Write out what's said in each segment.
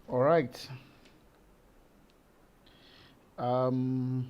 All right. Um,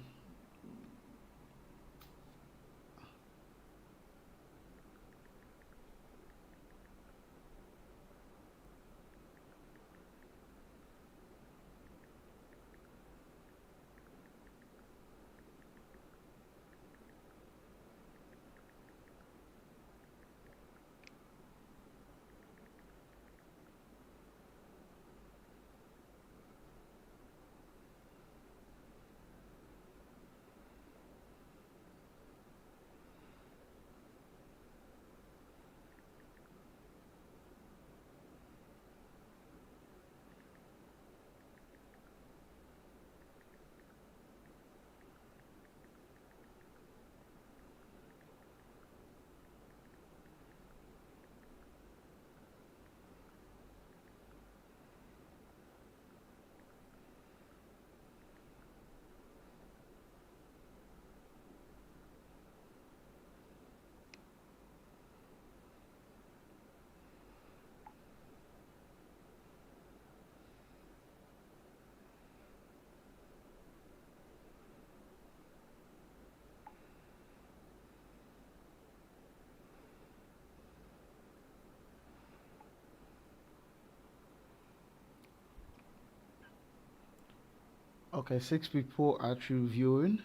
okay, 6 people actually viewing.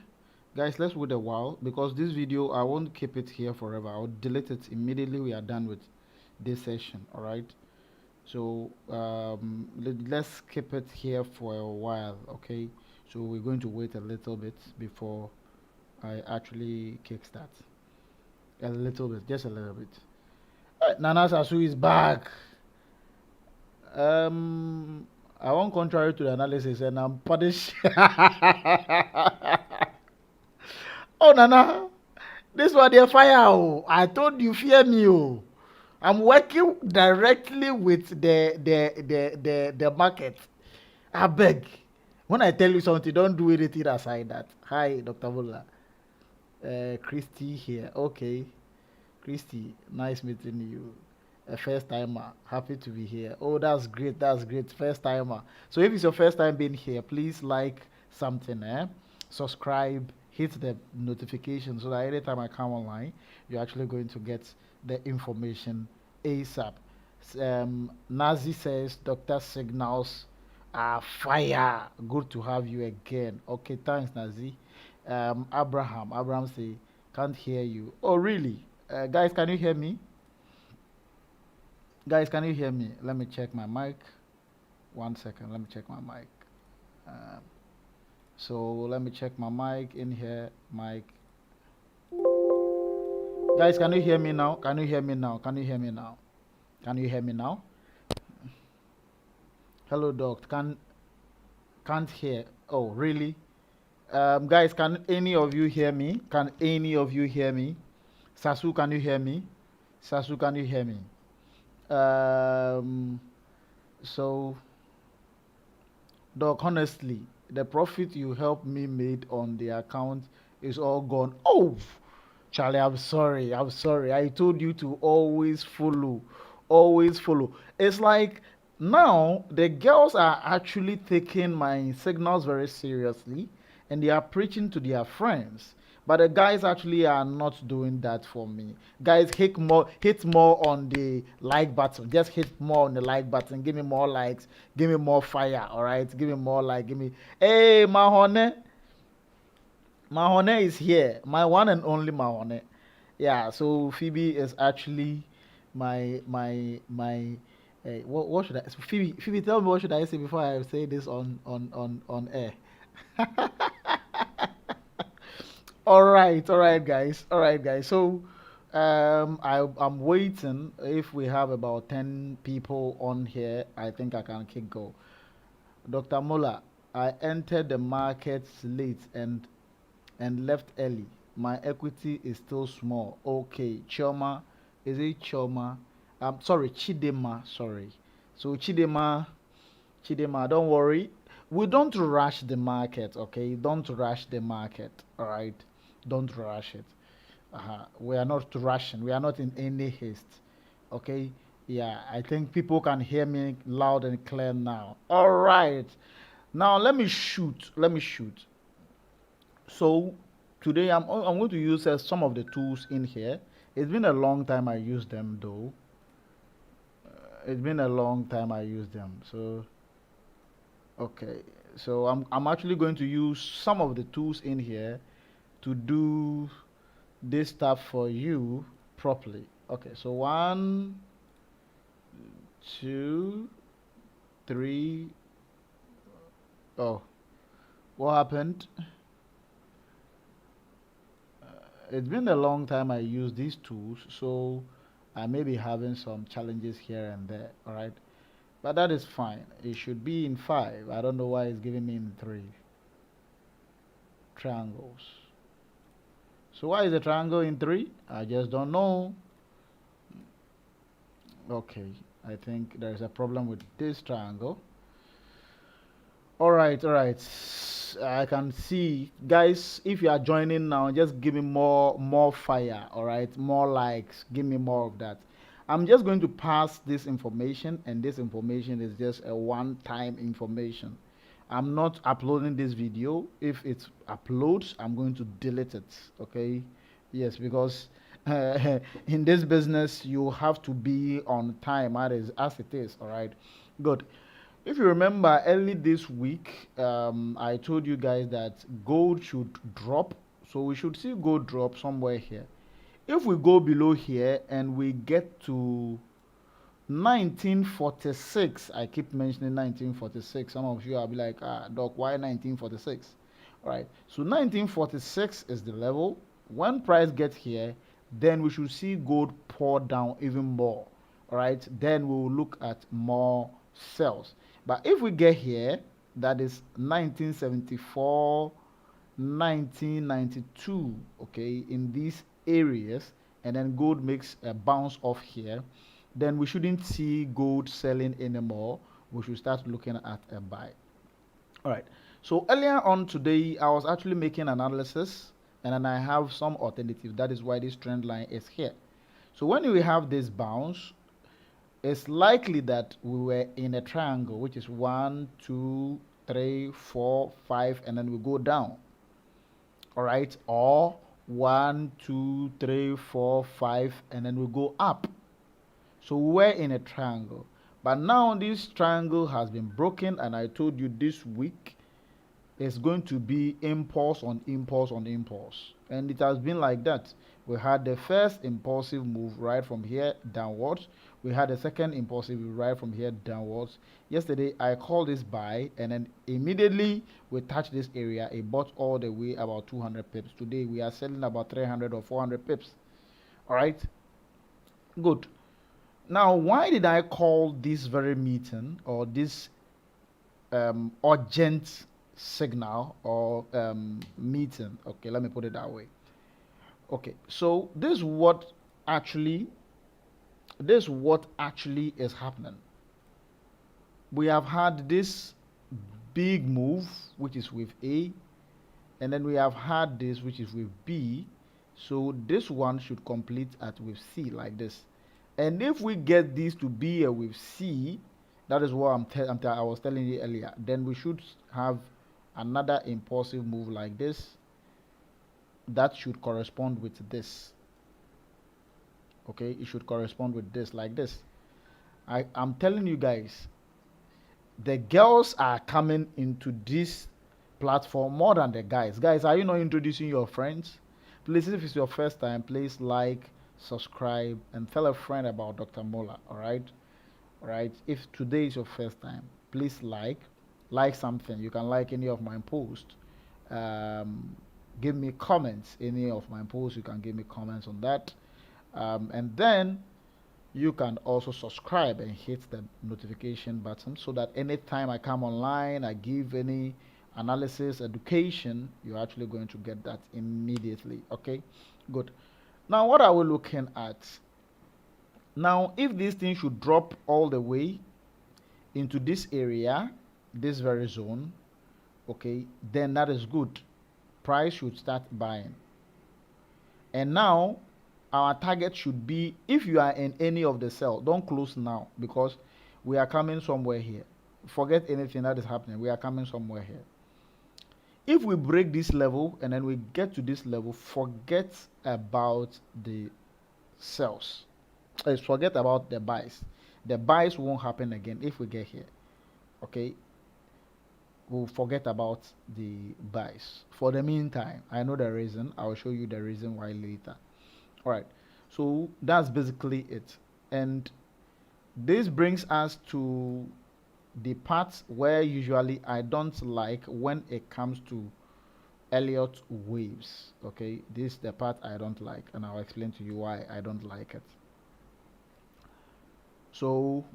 Guys, let's wait a while because this video, I won't keep it here forever. I'll delete it immediately we are done with this session. All right. So let's keep it here for a while. Okay. So we're going to wait a little bit before I actually kickstart. A little bit, just a little bit. Nana Sasu is back. I want contrary to the analysis, and I'm punished. Oh, Nana, this one they fire. Oh. I told you, fear me. Oh. I'm working directly with the market. I beg. When I tell you something, don't do anything aside that. Hi, Dr. Bola. Christy here. Okay. Christy, nice meeting you. A first timer, happy to be here. Oh, that's great, that's great. First timer. So if it's your first time being here, please like something, subscribe, hit the notification so that anytime I come online, you're actually going to get the information ASAP. Nazi says Dr. Signals are fire. Good to have you again. Okay, thanks, Nazi. Abraham say can't hear you. Oh, really? Guys, can you hear me? Guys, can you hear me? Let me check my mic. 1 second. Let me check my mic. Um, so let me check my mic in here. Mic. Guys, can you hear me now? Can you hear me now? Can you hear me now? Can you hear me now? Hello, doc. Can't hear. Oh, really? Guys, can any of you hear me? Can any of you hear me? Sasu, can you hear me? Sasu, can you hear me? Um, so Doc, honestly, the profit you helped me made on the account is all gone. Oh, Charlie, I'm sorry. I'm sorry. I told you to always follow. Always follow. It's like now the girls are actually taking my signals very seriously and they are preaching to their friends. But the guys actually are not doing that for me. Guys, hit more on the like button. Just hit more on the like button. Give me more likes. Give me more fire. All right. Give me more like. Give me. Hey, Mahone. Mahone is here. My one and only Mahone. Yeah. So Phoebe is actually my. What should I? Phoebe, tell me what should I say before I say this on air. All right, guys. So, I'm waiting. If we have about 10 people on here, I think I can kick go. Dr. Muller, I entered the markets late and left early. My equity is still small. Okay, Choma, is it Choma? Sorry, Chidema. Sorry. So Chidema, don't worry. We don't rush the market, okay? Don't rush the market, all right? Don't rush it. We are not rushing. We are not in any haste, okay? Yeah, I think people can hear me loud and clear now. All right. Now let me shoot. Let me shoot. So today I'm going to use some of the tools in here. It's been a long time I used them though. It's been a long time I used them. So okay. So I'm actually going to use some of the tools in here to do this stuff for you properly. Okay. So one, two, three. Oh, what happened? It's been a long time I use these tools, so I may be having some challenges here and there. All right, but that is fine. It should be in five. I don't know why it's giving me in three triangles. So why is the triangle in three? I just don't know. Okay, I think there's a problem with this triangle. All right, all right. I can see, guys. If you are joining now, just give me more fire. All right, more likes. Give me more of that. I'm just going to pass this information, and this information is just a one-time information. I'm not uploading this video. If it uploads, I'm going to delete it. Okay? Yes, because in this business you have to be on time as it is. All right. Good. If you remember early this week, I told you guys that gold should drop. So we should see gold drop somewhere here. If we go below here and we get to 1946, I keep mentioning 1946. Some of you will be like, ah, Doc, why 1946? All right, so 1946 is the level. When price gets here, then we should see gold pour down even more. All right, then we will look at more sells. But if we get here, that is 1974, 1992, okay, in these areas, and then gold makes a bounce off here, then we shouldn't see gold selling anymore. We should start looking at a buy. All right. So earlier on today, I was actually making analysis, and then I have some alternative. That is why this trend line is here. So when we have this bounce, it's likely that we were in a triangle, which is 1, 2, 3, 4, 5, and then we go down. All right, or 1, 2, 3, 4, 5, and then we go up. So we're in a triangle, but now this triangle has been broken, and I told you this week is going to be impulse on impulse on impulse, and it has been like that. We had the first impulsive move right from here downwards. We had the second impulsive move right from here downwards. Yesterday I called this buy, and then immediately we touched this area, it bought all the way about 200 pips. Today we are selling about 300 or 400 pips. All right, good. Now, why did I call this very meeting or this urgent signal or meeting? Okay, let me put it that way. Okay, so actually this is what actually is happening. We have had this big move, which is with A, and then we have had this, which is with B. So this one should complete at with C like this. And if we get these to be with C, that is what I was telling you earlier, then we should have another impulsive move like this that should correspond with this. Okay, it should correspond with this like this. I'm telling you guys, the girls are coming into this platform more than the guys. Guys, are you not introducing your friends? Please, if it's your first time, please like, subscribe, and tell a friend about Dr. Mola. All right, all right. If today is your first time, please like something. You can like any of my posts. Um, Give me comments. Any of my posts, you can give me comments on that. And then you can also subscribe and hit the notification button so that anytime I come online, I give any analysis, education, you're actually going to get that immediately. Okay, good. Now, what are we looking at? Now, if this thing should drop all the way into this area, this very zone, okay, then that is good. Price should start buying. And now our target should be, if you are in any of the cell, don't close now, because we are coming somewhere here. Forget anything that is happening. We are coming somewhere here. If we break this level and then we get to this level, forget about the sells. Forget about the buys. The buys won't happen again if we get here. Okay, we'll forget about the buys for the meantime. I know the reason. I'll show you the reason why later. All right, so that's basically it. And this brings us to the part where usually I don't like when it comes to Elliott waves. Okay, this is the part I don't like, and I'll explain to you why I don't like it. So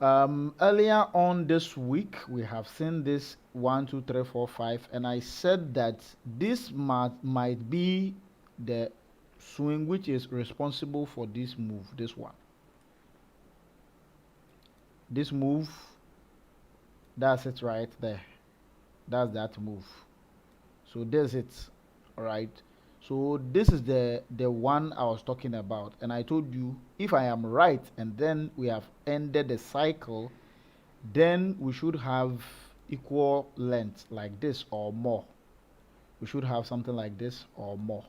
earlier on this week we have seen this 1 2 3 4 5, and I said that this might be the swing which is responsible for this move. This move, that's it right there. That's that move. So there's it. All right, so this is the one I was talking about, and I told you if I am right and then we have ended the cycle, then we should have equal length like this or more. We should have something like this or more.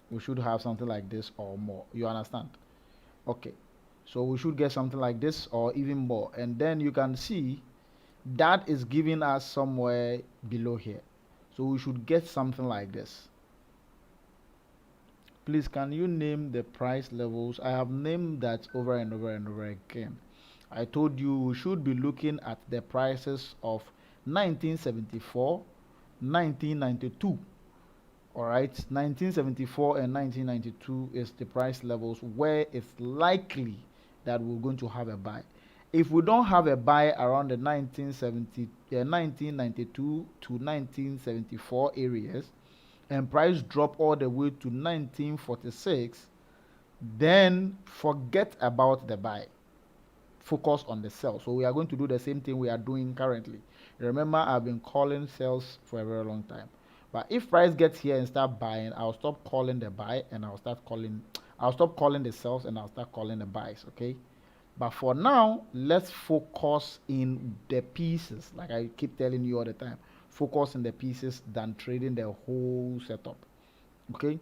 We should have something like this or more. You understand? Okay, so we should get something like this or even more, and then you can see that is giving us somewhere below here, so we should get something like this. Please, can you name the price levels? I have named that over and over and over again. I told you we should be looking at the prices of 1974, 1992. All right, 1974 and 1992 is the price levels where it's likely that we're going to have a buy. If we don't have a buy around the 1992 to 1974 areas, and price drop all the way to 1946, then forget about the buy. Focus on the sell. So we are going to do the same thing we are doing currently. Remember, I've been calling sells for a very long time. But if price gets here and start buying, I'll stop calling the buy and I'll stop calling the sells and I'll start calling the buys. Okay. But for now, let's focus in the pieces. Like I keep telling you all the time, focus in the pieces than trading the whole setup. Okay,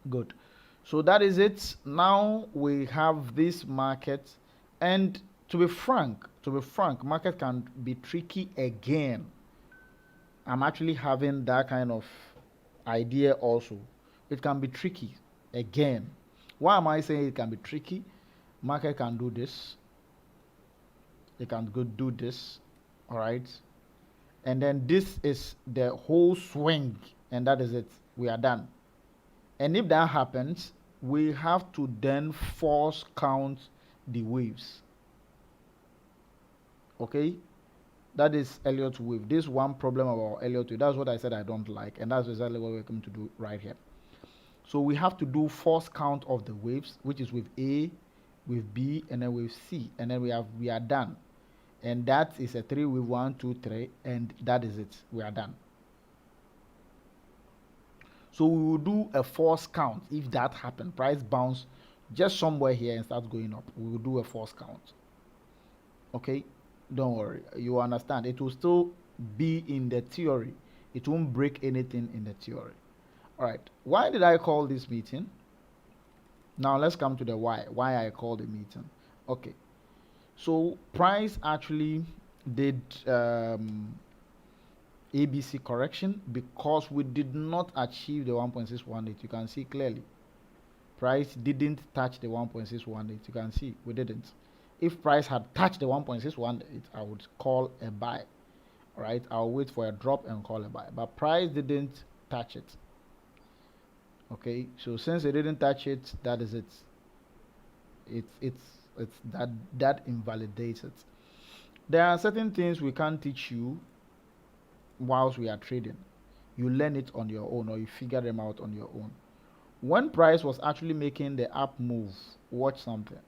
good. So that is it. Now we have this market, and to be frank, market can be tricky again. I'm actually having that kind of idea also. It can be tricky again. Why am I saying it can be tricky? Market can do this. It can go do this. All right. And then this is the whole swing, and that is it. We are done. And if that happens, we have to then force count the waves. Okay, that is Elliott wave. This one problem about Elliott wave, that's what I said I don't like, and that's exactly what we're going to do right here. So we have to do force count of the waves, which is with A, with B, and then with C, and then we are done. And that is a 3 with 1 2 3, and that is it. We are done. So we will do a force count. If that happens, price bounce just somewhere here and starts going up, we will do a force count. Okay, don't worry, you understand. It will still be in the theory. It won't break anything in the theory. All right, why did I call this meeting? Now let's come to the why I called the meeting. Okay, so price actually did ABC correction because we did not achieve the 1.618. You can see clearly price didn't touch the 1.618. You can see we didn't. If price had touched the 1.618, I would call a buy. All right, I'll wait for a drop and call a buy, but price didn't touch it. Okay, so since it didn't touch it, that is it. It's that invalidates it. There are certain things we can't teach you whilst we are trading. You learn it on your own, or you figure them out on your own. When price was actually making the up move, watch something.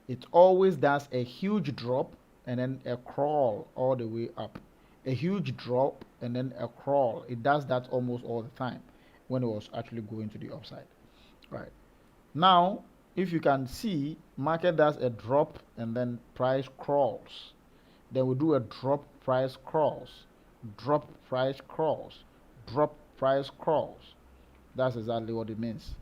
It always does a huge drop and then a crawl all the way up. a huge drop and then a crawl. It does that almost all the time when it was actually going to the upside. Right. Now, if you can see, market does a drop and then price crawls. Then we do a drop, price crawls, drop, price crawls, drop, price crawls. That's exactly what it means.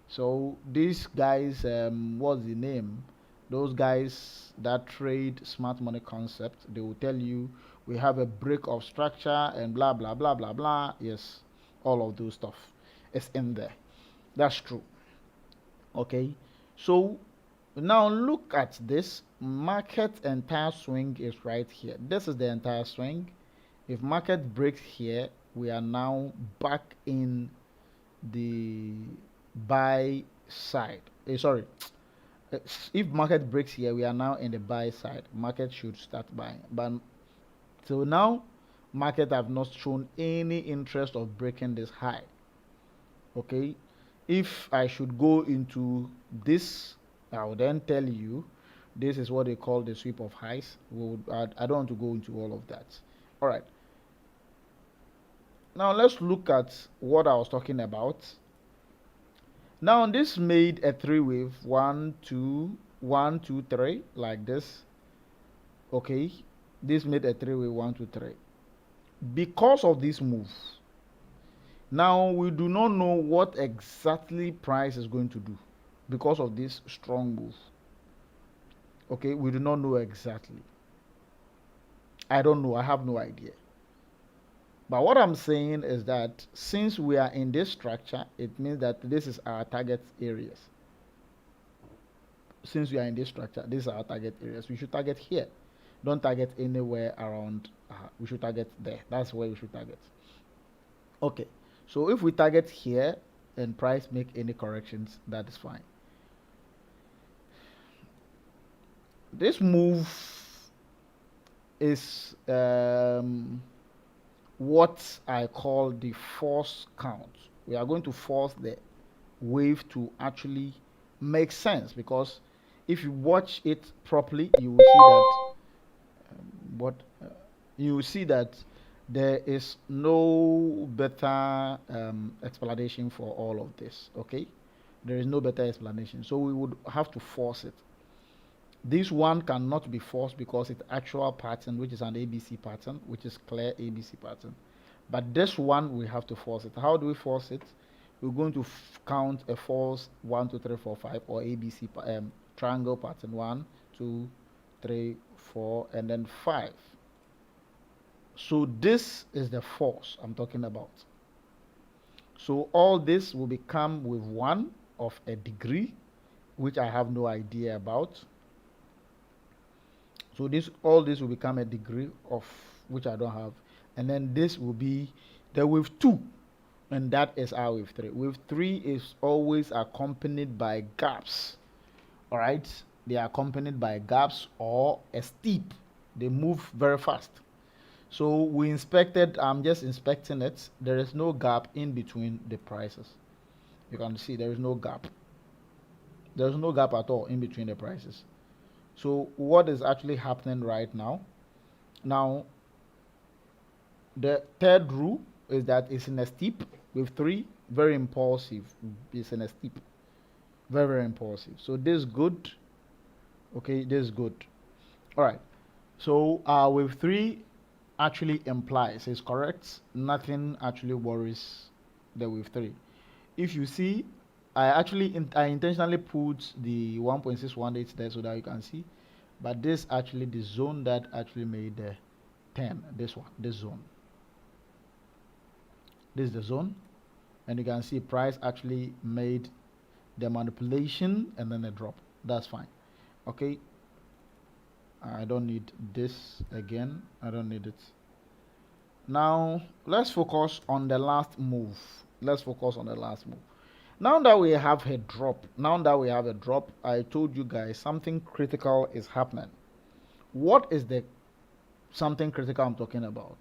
So these guys, what's the name? Those guys that trade smart money concept, they will tell you we have a break of structure and blah blah blah blah blah. Yes, all of those stuff is in there. That's true. Okay, so now look at this. Market entire swing is right here. This is the entire swing. If market breaks here, we are now back in the buy side. Sorry, if market breaks here, we are now in the buy side. Market should start buying, but till now, market have not shown any interest of breaking this high. Okay, if I should go into this, I will then tell you this is what they call the sweep of highs. I don't want to go into all of that. All right, now let's look at what I was talking about. Now this made a three wave, 1 2 1 2 3, like this. Okay, this made a three wave, 1 2 3. Because of this move, now we do not know what exactly price is going to do because of this strong move. Okay, we do not know exactly. I don't know, I have no idea. But what I'm saying is that since we are in this structure, it means that this is our target areas. Since we are in this structure, these are our target areas. We should target here. Don't target anywhere around. We should target there. That's where we should target. Okay. So if we target here and price make any corrections, that is fine. This move is what I call the force count. We are going to force the wave to actually make sense, because if you watch it properly, you will see that what you will see that there is no better explanation for all of this. Okay, there is no better explanation, so we would have to force it. This one cannot be forced because it's actual pattern, which is an ABC pattern, which is clear ABC pattern. But this one we have to force it. How do we force it? We're going to count a false 1 2 3 4 5 or ABC triangle pattern, 1 2 3 4 and then 5. So this is the force I'm talking about. So all this will become with 1 of a degree, which I have no idea about. So all this will become a degree of which I don't have, and then this will be the wave 2, and that is our wave 3. Wave 3 is always accompanied by gaps. All right, they are accompanied by gaps or a steep. They move very fast. So we inspected. I'm just inspecting it. There is no gap in between the prices. You can see there is no gap. There is no gap at all in between the prices. So what is actually happening right now? Now, the third rule is that it's in a steep. With 3, very impulsive. It's in a steep. Very, very impulsive. So this is good. Okay, this is good. All right. So with 3 actually implies, is correct. Nothing actually worries the wave 3. If you see, I intentionally put the 1.618 there so that you can see. But this actually the zone that actually made the 10. This one, this zone. This is the zone, and you can see price actually made the manipulation and then a drop. That's fine. Okay. I don't need this again. I don't need it. Now let's focus on the last move. Let's focus on the last move. Now that we have a drop, I told you guys something critical is happening. What is the something critical I'm talking about?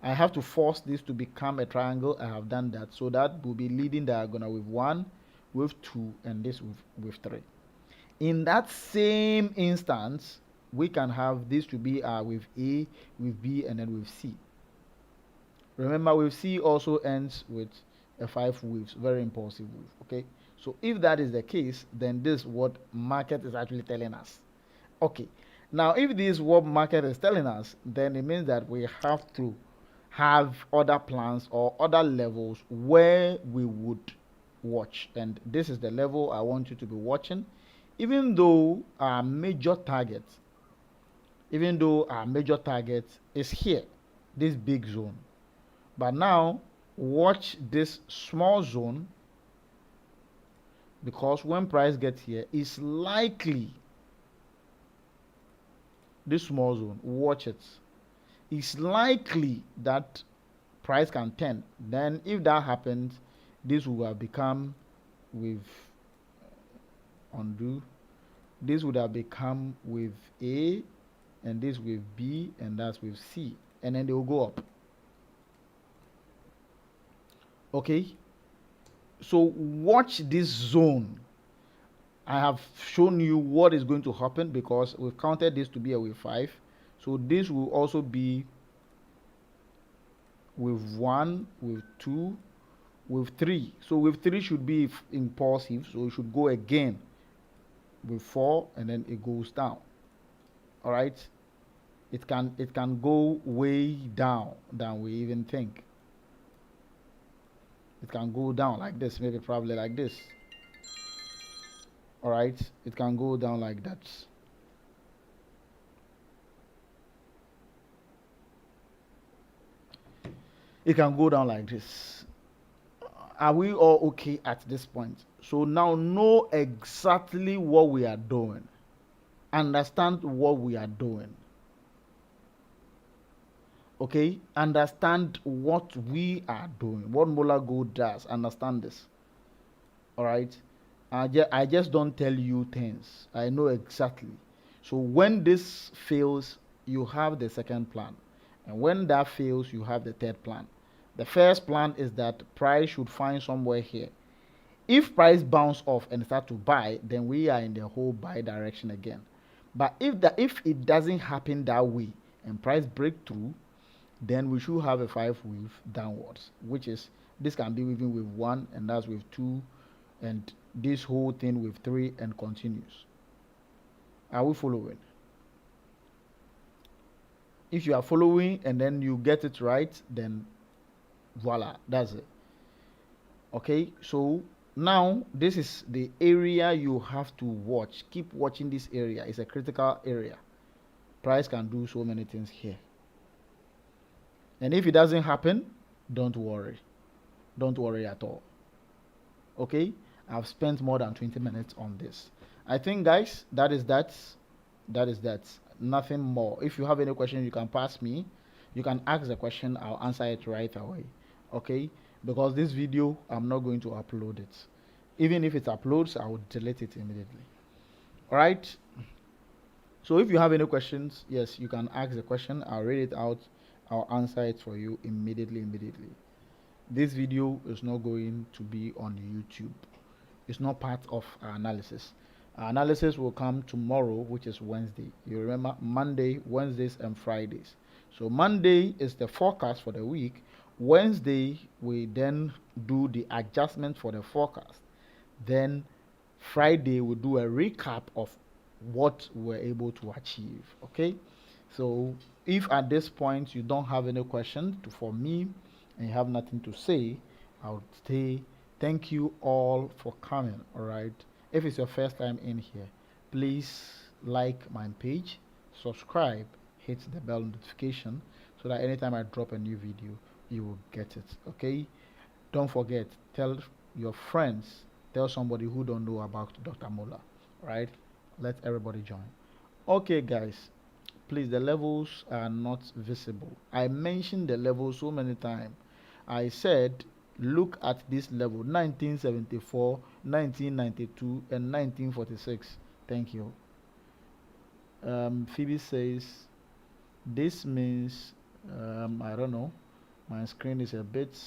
I have to force this to become a triangle. I have done that. So that will be leading diagonal with 1, with 2, and this with 3. In that same instance, we can have this to be with A, with B, and then with C. Remember, with C also ends with a 5 waves, very impulsive wave. Okay, so if that is the case, then this is what market is actually telling us. Okay, now if this is what market is telling us, then it means that we have to have other plans or other levels where we would watch, and this is the level I want you to be watching. Even though our major target, is here, this big zone, but now watch this small zone, because when price gets here, it's likely this small zone, watch it, it's likely that price can turn. Then if that happens, this will have become with undo, this would have become with A, and this with B, and that's with C, and then they will go up. Okay, so watch this zone. I have shown you what is going to happen because we've counted this to be a wave 5. So this will also be with 1, with 2, with 3. So with 3 should be impulsive, so it should go again with 4, and then it goes down. All right, it can go way down than we even think. It can go down like this, maybe probably like this. All right, it can go down like that. It can go down like this. Are we all okay at this point? So now know exactly what we are doing. Understand what we are doing. Okay, understand what we are doing, what MolarGold does. Understand this. All right, I just don't tell you things. I know exactly. So when this fails, you have the second plan, and when that fails, you have the third plan. The first plan is that price should find somewhere here. If price bounce off and start to buy, then we are in the whole buy direction again. But if it doesn't happen that way and price break through, then we should have a 5 wave downwards, which is, this can be even with 1, and that's with 2, and this whole thing with 3, and continues. Are we following? If you are following and then you get it right, then voila, that's it. Okay, so now this is the area you have to watch. Keep watching this area. It's a critical area. Price can do so many things here, and if it doesn't happen, don't worry. Don't worry at all. Okay, I've spent more than 20 minutes on this. I think, guys, that is that. Nothing more. If you have any question, you can pass me. You can ask the question, I'll answer it right away. Okay, because this video, I'm not going to upload it. Even if it uploads, I will delete it immediately. All right, so if you have any questions, yes, you can ask the question. I'll read it out. I'll answer it for you immediately. This video is not going to be on YouTube. It's not part of our analysis. Our analysis will come tomorrow, which is Wednesday. You remember, Monday, Wednesdays, and Fridays. So Monday is the forecast for the week. Wednesday, we then do the adjustment for the forecast. Then Friday, we do a recap of what we're able to achieve. Okay, so if at this point you don't have any questions for me and you have nothing to say, I would say thank you all for coming. All right, if it's your first time in here, please like my page, subscribe, hit the bell notification so that anytime I drop a new video, you will get it. Okay, don't forget, tell your friends, tell somebody who don't know about Dr. Mola. Right, let everybody join. Okay, guys, please, the levels are not visible. I mentioned the levels so many times. I said look at this level: 1974, 1992, and 1946. Thank you. Phoebe says this means, I don't know, my screen is a bit,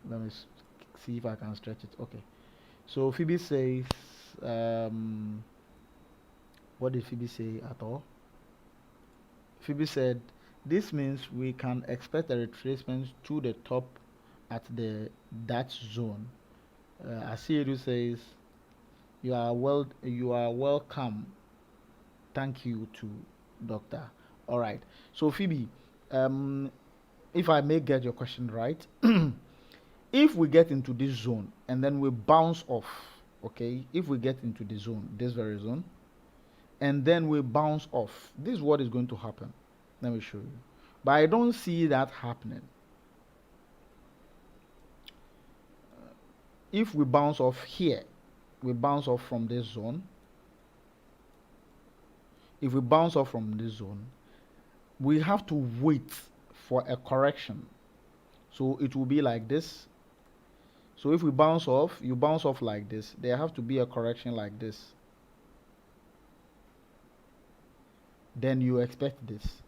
let me see if I can stretch it. Okay, so Phoebe says, What did Phoebe say at all? Phoebe said, this means we can expect a retracement to the top at the that zone. Asiedu says, you are welcome. Thank you to Doctor. All right. So Phoebe, um, if I may get your question right, if we get into this zone and then we bounce off, okay, if we get into the zone, this very zone, and then we bounce off, this is what is going to happen. Let me show you. But I don't see that happening. If we bounce off here, we bounce off from this zone. If we bounce off from this zone, we have to wait for a correction. So it will be like this. So if we bounce off, you bounce off like this. There have to be a correction like this. Then you expect this.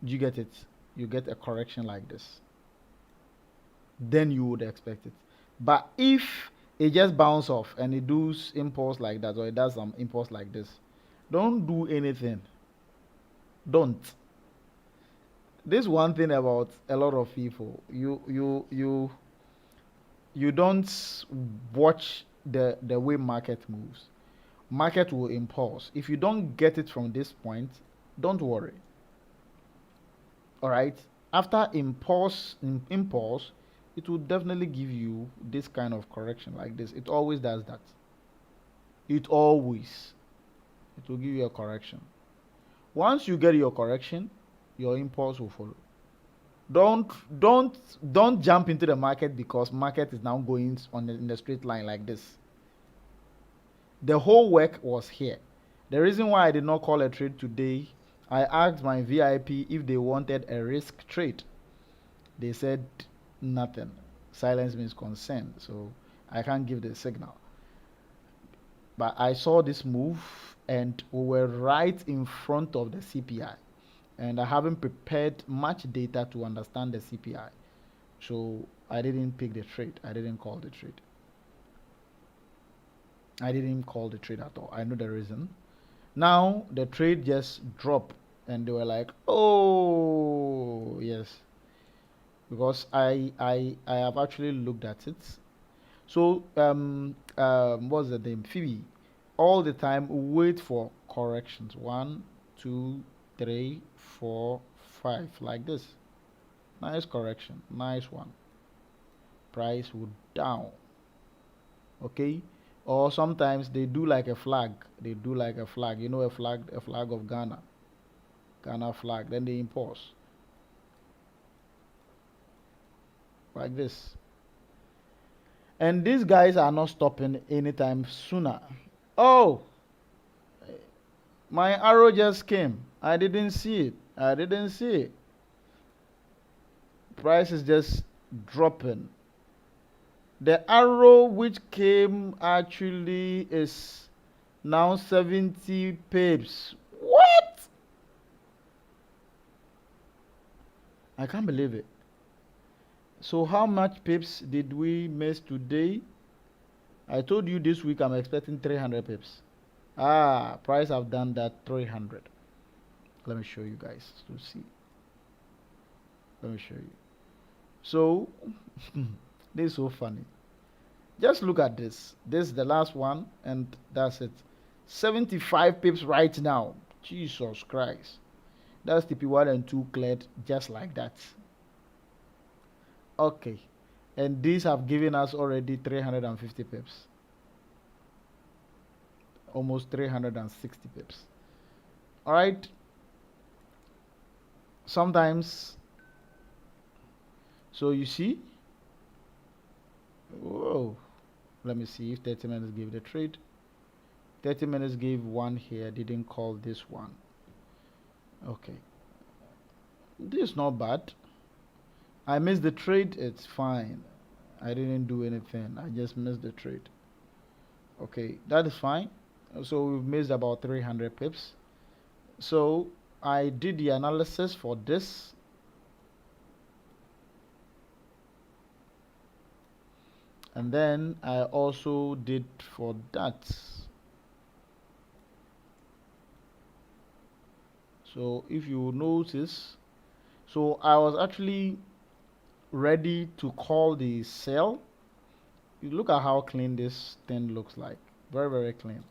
Do you get it? You get a correction like this. Then you would expect it. But if it just bounce off and it does impulse like that, or it does some impulse like this, don't do anything. Don't. This one thing about a lot of people, you don't watch the way market moves. Market will impulse. If you don't get it from this point, don't worry. All right. After impulse, it will definitely give you this kind of correction like this. It always does that. It always. It will give you a correction. Once you get your correction, your impulse will follow. Don't jump into the market because market is now going in the straight line like this. The whole work was here. The reason why I did not call a trade today, I asked my VIP if they wanted a risk trade. They said nothing. Silence means consent, so I can't give the signal. But I saw this move and we were right in front of the CPI. And I haven't prepared much data to understand the CPI. So I didn't pick the trade. I didn't call the trade. I didn't call the trade at all. I know the reason. Now the trade just dropped and they were like, oh yes. Because I have actually looked at it. So what's the name? Phoebe. All the time wait for corrections. 1, 2, 3, 4, 5. Like this. Nice correction. Nice one. Price would down. Okay? Or sometimes they do like a flag. They do like a flag. You know, a flag of Ghana. Ghana flag. Then they impulse. Like this. And these guys are not stopping anytime sooner. Oh! My arrow just came. I didn't see it. I didn't see it. Price is just dropping. The arrow which came actually is now 70 pips. What? I can't believe it. So how much pips did we miss today? I told you this week I'm expecting 300 pips. Ah, price have done that 300. Let me show you guys to see. Let me show you. So, this is so funny. Just look at this. This is the last one, and that's it. 75 pips right now. Jesus Christ. That's TP1 and 2 cleared just like that. Okay. And these have given us already 350 pips. Almost 360 pips. Alright. Sometimes, so you see, whoa, let me see if 30 minutes gave the trade. 30 minutes gave one here, didn't call this one. Okay, this is not bad. I missed the trade, it's fine. I didn't do anything, I just missed the trade. Okay, that is fine. So we've missed about 300 pips. So I did the analysis for this. And then I also did for that. So if you notice, so I was actually ready to call the sell. You look at how clean this thing looks like. Very, very clean.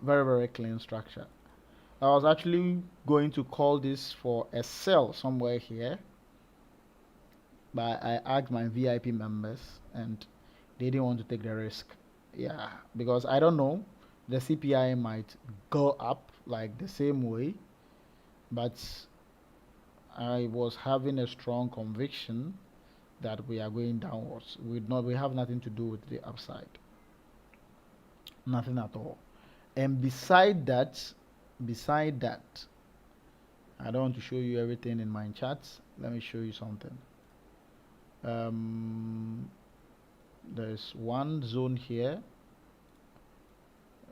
Very, very clean structure. I was actually going to call this for a sell somewhere here, but I asked my VIP members and they didn't want to take the risk. Yeah, because I don't know, the CPI might go up like the same way, but I was having a strong conviction that we are going downwards. We have nothing to do with the upside. Nothing at all. And beside that, I don't want to show you everything in my charts. Let me show you something. Um, there's one zone here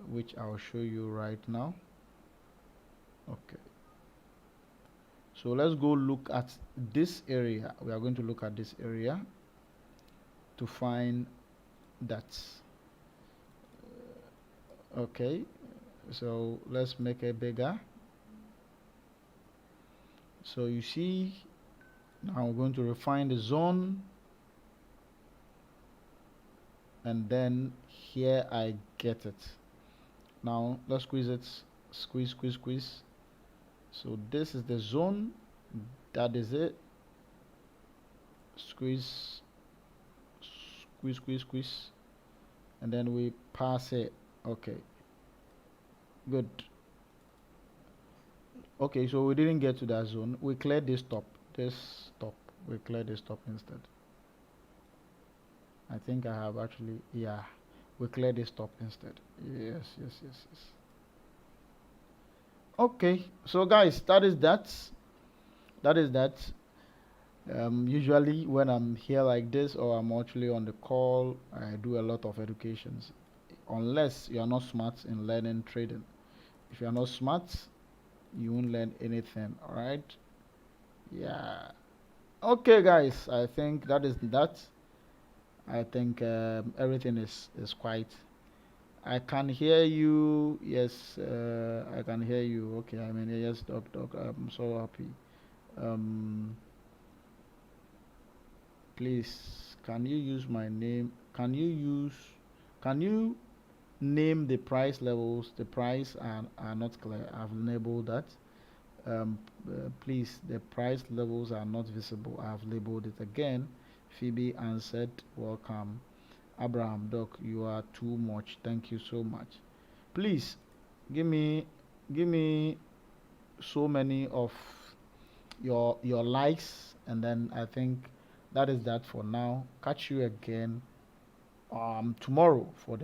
which I'll show you right now. Okay. So let's go look at this area. We are going to look at this area to find that. Okay. So let's make it bigger. So you see, now we're going to refine the zone, and then here I get it. Now let's squeeze it, squeeze. So this is the zone, that is it. Squeeze, squeeze, and then we pass it. Okay, good. Okay, so we didn't get to that zone. We cleared this top. We cleared this top instead. I think I have actually, yeah, we cleared this top instead. Yes. Okay, so guys, that is that. That is that. Usually when I'm here like this or I'm actually on the call, I do a lot of educations. Unless you are not smart in learning trading. If you are not smart, you won't learn anything. All right? Yeah. Okay, guys. I think that is that. I think everything is quite. I can hear you. Yes, I can hear you. Okay. I mean, yes, doc. I'm so happy. Um, please, can you use my name? Can you name the price levels? The price are not clear. I've enabled that. Please, the price levels are not visible. I've labeled it again. Phoebe answered, welcome. Abraham, doc, you are too much. Thank you so much. Please, give me, give me so many of your likes, and then I think that is that for now. Catch you again tomorrow for the